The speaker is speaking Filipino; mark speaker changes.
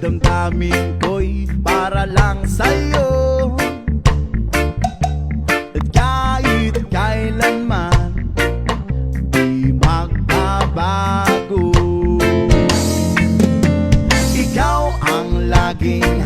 Speaker 1: damdamin ko'y para lang sa'yo. At kahit kailanman di magbabago, ikaw ang laging